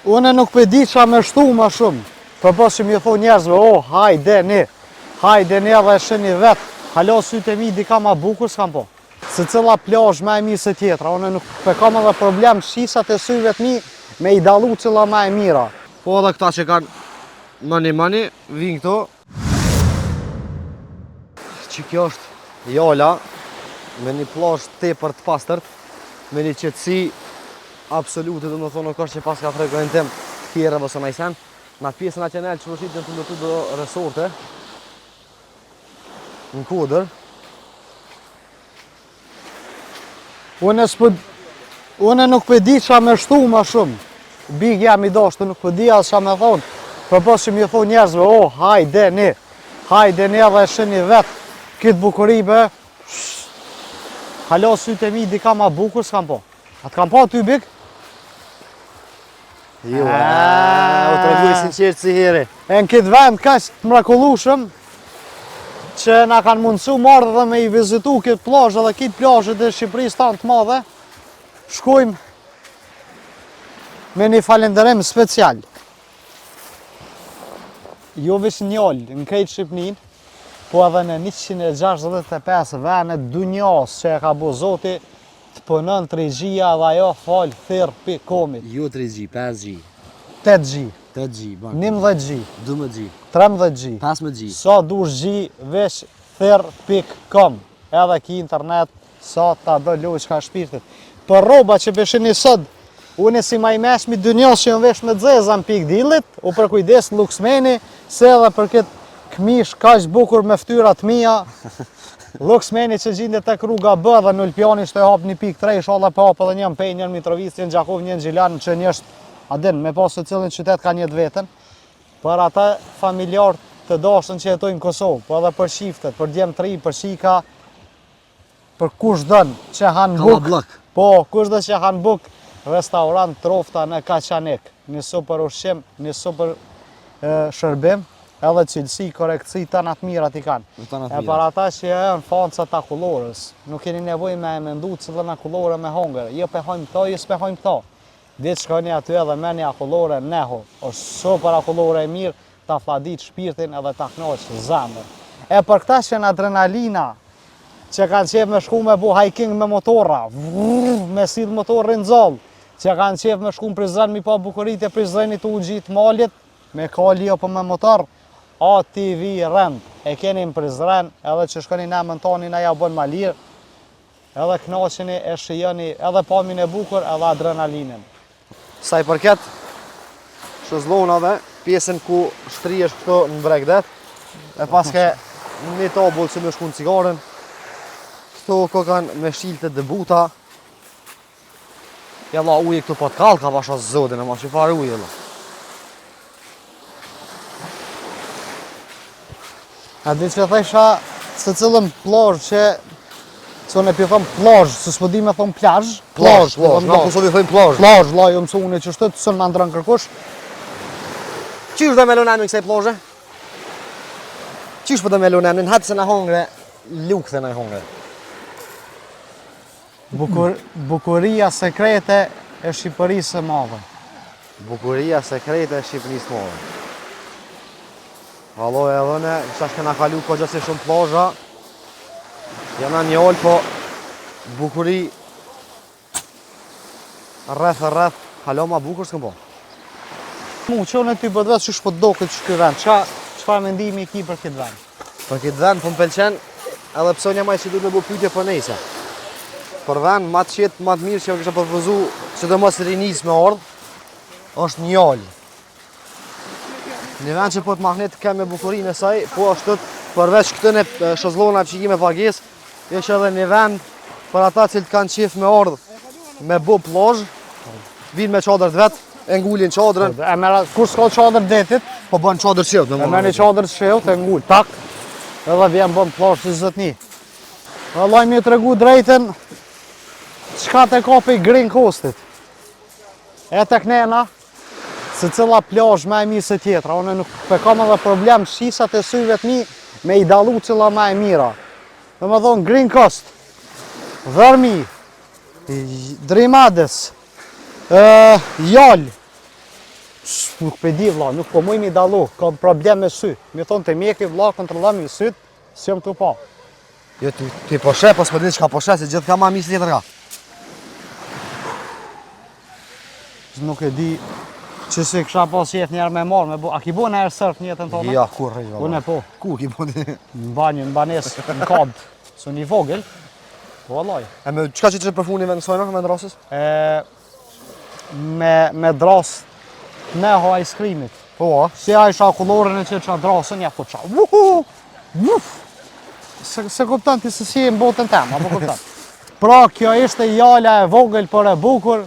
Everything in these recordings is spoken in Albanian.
Unë nuk përdi qa me shtu ma shumë. Për pas që mi thonë njerëzve, hajde ne dhe shëni vetë, halo sytë e mi dika ma bukur s'kam po. Se cilla plazh me e mirë se tjetra, unë nuk kam edhe problem shisat e syve të mi me i dalu cilla ma e mira. Po edhe këta që kanë mani, vinë këto. Që kjo është jala, me një plazh tepër të pastërt, me një qetësi absolute, dhe më thonë nuk është që pas ka frekuentim tjere vësë në isen. Në pjesën a qenel që vëshit në të ndërtu do resorte, në kodër. Unë nuk përdi qa me shtu ma shumë. Big jam i dashtë, nuk përdi as qa me thonë. Për pas që mi thonë njerëzve, hajde ne dhe shëni vetë. Këtë bukuribe, halo sytë e mi dika ma bukur s'kam po. A të kam po ty Big? Jo, u të reguj sinqertë si here. E në këtë vend ka që të mrekullushëm, që na kanë mundësu marrë dhe me i vizitu këtë plazh dhe këtë plazhet e Shqipërisë tanë të madhe, shkojmë me një falenderim special. Jo veç njëllë në krejtë Shqipnin, po edhe në 165 venet dunjas që e ka bu Zoti, të punën 3G-a dhe ajo falë thirë pi komit. Jo 3G, 5G. 8G, 8G, 11G, 12G, 13G. 15G. Sa dush G, veç thirr.com. Edhe ki internet, sa ta do lojsh ka shpirtit. Për roba që beshin një sëd, unë si ma i meshmi dynjas që jënë vesh me dzeza në pik dilit, u për kujdes në Luksmeni, se edhe për këtë këmish kaq bukur me ftyrat mija, Luksmeni që gjinde tek rruga B dhe në Ulpjani shto e hap një pik 3, shalla për hapë edhe njën pej, njën Mitrovic, njën Gjakov, njën Gjilan, që njështë, adin, me pasë të cilin qytet ka njët vetën, për ata familjarë të dashën që jetojnë në Kosovë, po edhe për shiftet, për djemë tri, për shika, për kush dënë që hanë buk, po, kush dënë që hanë buk, restaurant trofta në Kaçanik, një super ushqim, një super shërbim, edhe cilësi, korektësi, të në të mirat i kanë. E për ata që e në fanca të akullorës, nuk keni nevoj me e mendu cilën akullore me hongër, jo pe hojmë këto, jo s'pe hojmë këto. Ditë shkoni aty edhe me një akullore neho, është super akullore e mirë, ta fladit shpirtin edhe ta knoqë zemër. E për këta që në adrenalina, që kanë qef me shku me bu hiking me motorra, me sidh motorrin zall, që kanë qef me shku në Prizren, mi pa bukurit e Prizrenit u gjitë malit, me kali apo me motor, ATV Rent, e keni në Prizren, edhe që shkoni në mëntoni në ja bën ma lirë, edhe knaqeni e shijoni edhe pamin e bukur edhe adrenalinin. Sa i përket shëzlonave, pjesën ku shtrijesh këto në bregdet, e paske një tabull që me shku në cigaren, këto ko kanë me shilte dëbuta, jella uje këtu po t'kallë ka pasha zodin, e ma që farë uje jella. A di që thesha se cilën plazh që unë e pi thëmë plazh, se s'po di me thëmë plazh. Plazh, na Kosovë thëmë plazh. Plazh, la, jo mësu unë që shtetë, sënë më ndrën kërkush. Qysh dhe me lonemin kësaj plazhe? Qysh po dhe me lonemin, hatë se në hongre, lukë dhe në hongre. Bukuria sekrete e Shqipërisë së madhe. Bukuria sekrete e Shqipërisë së madhe. Halo edhe ne, qash këna kalu ko gjësi shumë plazha, jena një olë, po bukuri rreth, halo ma bukur s'këm po. Që unë e ty bëtë vetë që shpo do këtë që këtë vend, qëfar mendimi i ki për këtë vend? Për këtë vend, po më pelqen, edhe pëso një maj që du të bu pytje për nejse. Për vend, ma të qetë, ma të mirë që jo kështë përfuzu, që të mos rinis me ardhë, është një olë. Një vend që po të magnet keme bukurinë e saj, po është të përveç këtën e shëzlona që i me pages, është edhe një vend për ata cilë kanë qef me ardhë me bu plazh, vinë me qadrë të vetë, e ngullin qadrën. Kur s'ka qadrë detit, po bën qadrë qevët. E me një qadrë qevët, e ngull, tak, edhe vjen bën plazh të zëtni. Allah mi të regu drejten, qka të kapi Green Coastit. E të knena, se cilla plazh me e mirë se tjetra, unë nuk kam edhe problem shisat e syve të mi me i dalu cilla me e mira. Dhe me thonë Green Coast, Vërmi, Drimades, Jall, Nuk pe di vlla, nuk po muj mi dallu, kam problem me sy. Mi thon te mjekri vlla, kontrollom mi syt, s'jam këtu pa. Jo, ti po sheh, po s'po di çka po sheh, se gjithë ka ma misë tjetër ka. Nuk e di që si kësha pas jetë njerë me marrë me bu. A ki bu në herë surf një jetën tonë? Ja, kur rrej valla. Unë e po. Ku ki po ti? Në banjë, në banes, në kabë. Së një vogël. Po vallaj. E me çka që për fundin vendosojnë me ndrasës? Me dras me ho ice creamit. Po, Si a isha kullorën e që qa drasën, ja po qa. Wuhu! Wuf! Se kuptan ti se si e në botën tem, apo kuptan? Pra, kjo ishte jala e vogël për e bukur.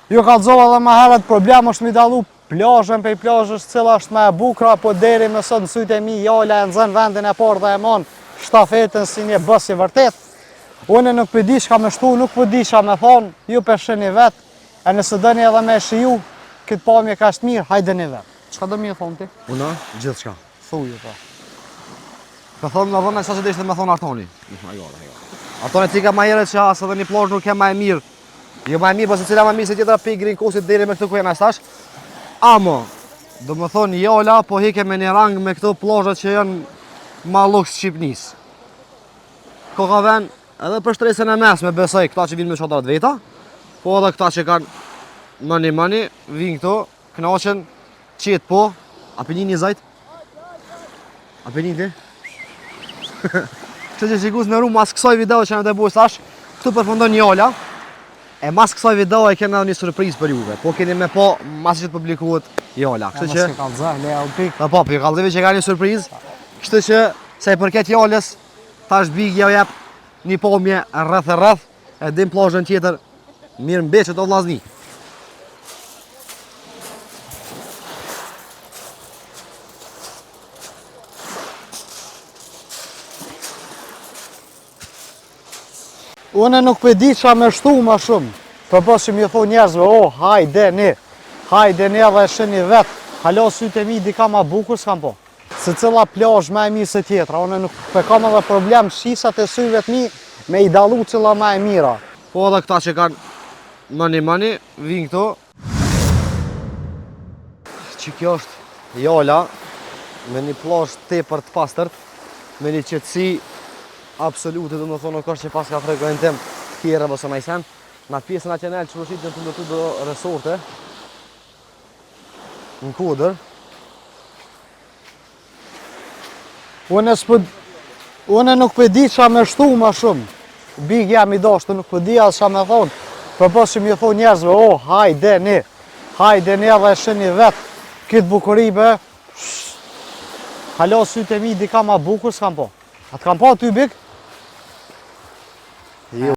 Ju kallzova edhe më herët problem është mi dallu plazhën prej plazhës cila është më e bukur apo deri më sot në sytë e mi jala e nxën vendin e parë dhe e mon shtafetën si një bës i vërtet. Unë nuk po di çka më shtu, nuk po di çka më thon, ju pesheni vet. E nëse dëni edhe me shiju, këtë pamje ka është mirë, hajdeni vet. Çka do më thon ti? unë gjithçka. Thuaj po. Ka thonë nga dhona sa që ishte me thonë Artoni. Artoni ti ka ma herët që asë edhe një plazh nuk e ma e mirë. Jo ma e mirë, po se cila ma mirë se tjetra pi Grinkosit deri me këtë ku jena stash. Amo, do më thonë jala, po hike me një rang me këto plazhat që janë ma luks Shqipnis. Ko ka ven edhe për shtresën e mesme besoj këta që vinë me çadrat veta, po edhe këta që kanë mani, vinë këto, knaqen, qetë po, a për një zajt? A për një ti? Që që shikus në ru mas kësoj video që në të bujë stash, këtu përfundon jala. E mas kësaj video e kemi edhe një surprizë për juve, po keni me po mas që të publikohet jala. Kështu që po, për kallëve që ka një surprizë. Kështu që sa i përket jalës, tash Big ja jep një pomje rreth e dim plazhën tjetër mirë mbeqet o vllazni. Unë nuk për di qa me shtu ma shumë. Për pas që mi thonë njerëzve, hajdeni edhe shëni vetë. Halo sytë e mi di ka ma bukur s'kam po. Se cilla plazh me e mirë se tjetra. Unë nuk për kam edhe problem shisat e syve të mi me i dalu cilla ma e mira. Po edhe këta që kanë mani, vinë këto. Që kjo është jala me një plazh tepër të pastërt, me një qetësi absolute, do më thonë nuk është që pas ka frekuentim të kjera bësë najsen. Në pjesën nacional që rëshit në të ndërtu do resorte në kodër. Unë nuk për di qa me shtu ma shumë. Big jam i dashtë, nuk për di asë qa me thonë. Për pas që mi thonë njerëzve, hajdeni edhe shëni vetë. Këtë bukuribe, halo sytë e mi di ka ma bukur s'kam po. A të kam pa ty Big?